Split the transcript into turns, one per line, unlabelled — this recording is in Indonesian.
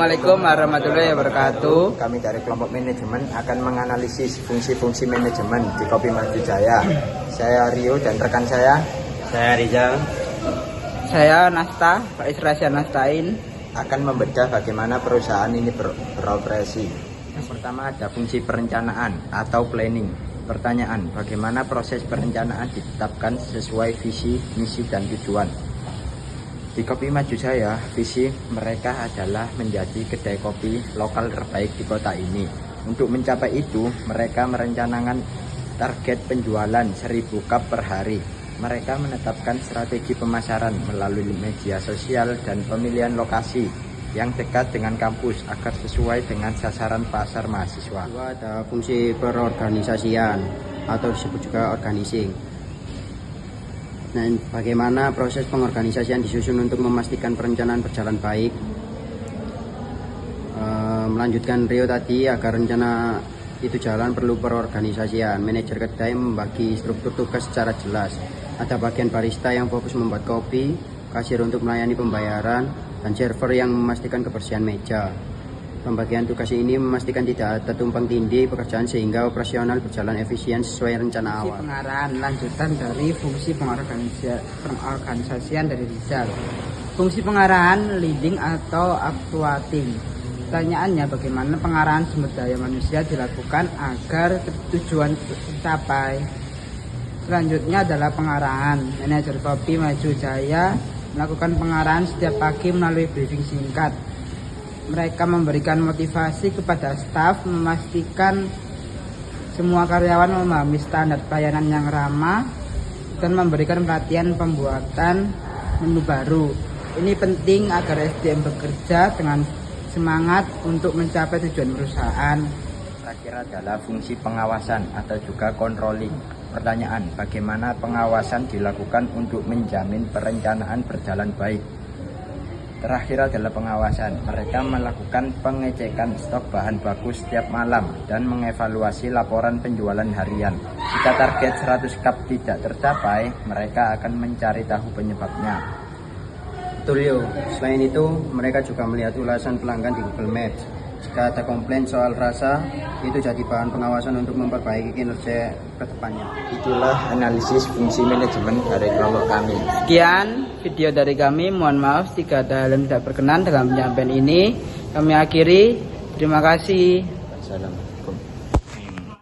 Assalamualaikum warahmatullahi wabarakatuh.
Kami dari kelompok manajemen akan menganalisis fungsi-fungsi manajemen di Kopi Maju Jaya. Saya Rio dan rekan saya
Rizal.
Saya Nasta, Pak Israsya Nastain.
Akan membedah bagaimana perusahaan ini beroperasi. Yang pertama ada fungsi perencanaan atau planning. Pertanyaan, bagaimana proses perencanaan ditetapkan sesuai visi, misi, dan tujuan? Di Kopi Maju Jaya, visi mereka adalah menjadi kedai kopi lokal terbaik di kota ini. Untuk mencapai itu, mereka merencanakan target penjualan 1000 cup per hari. Mereka menetapkan strategi pemasaran melalui media sosial dan pemilihan lokasi yang dekat dengan kampus agar sesuai dengan sasaran pasar mahasiswa.
Ada fungsi perorganisasian atau disebut juga organizing. Nah, bagaimana proses pengorganisasian disusun untuk memastikan perencanaan berjalan baik? Melanjutkan Rio tadi, agar rencana itu jalan perlu perorganisasian. Manajer kedai membagi struktur tugas secara jelas. Ada bagian barista yang fokus membuat kopi, kasir untuk melayani pembayaran, dan server yang memastikan kebersihan meja. Pembagian tugas ini memastikan tidak ada tumpang tindih pekerjaan sehingga operasional berjalan efisien sesuai rencana awal.
Pengarahan lanjutan dari fungsi pengorganisasian dari Rizal. Fungsi pengarahan leading atau actuating. Pertanyaannya, bagaimana pengarahan sumber daya manusia dilakukan agar tujuan tercapai? Selanjutnya adalah pengarahan. Manajer Kopi Maju Jaya melakukan pengarahan setiap pagi melalui briefing singkat. Mereka memberikan motivasi kepada staf, memastikan semua karyawan memahami standar pelayanan yang ramah, dan memberikan pelatihan pembuatan menu baru. Ini penting agar SDM bekerja dengan semangat untuk mencapai tujuan perusahaan.
Terakhir adalah fungsi pengawasan atau juga controlling. Pertanyaan, bagaimana pengawasan dilakukan untuk menjamin perencanaan berjalan baik? Terakhir adalah pengawasan. Mereka melakukan pengecekan stok bahan baku setiap malam dan mengevaluasi laporan penjualan harian. Jika target 100 cup tidak tercapai, mereka akan mencari tahu penyebabnya.
Betul. Selain itu, mereka juga melihat ulasan pelanggan di Google Maps. Jika ada komplain soal rasa, itu jadi bahan pengawasan untuk memperbaiki kinerja ke depannya.
Itulah analisis fungsi manajemen dari kelompok kami.
Sekian video dari kami. Mohon maaf jika ada hal yang tidak berkenan dalam penyampaian ini. Kami akhiri. Terima kasih.
Salam.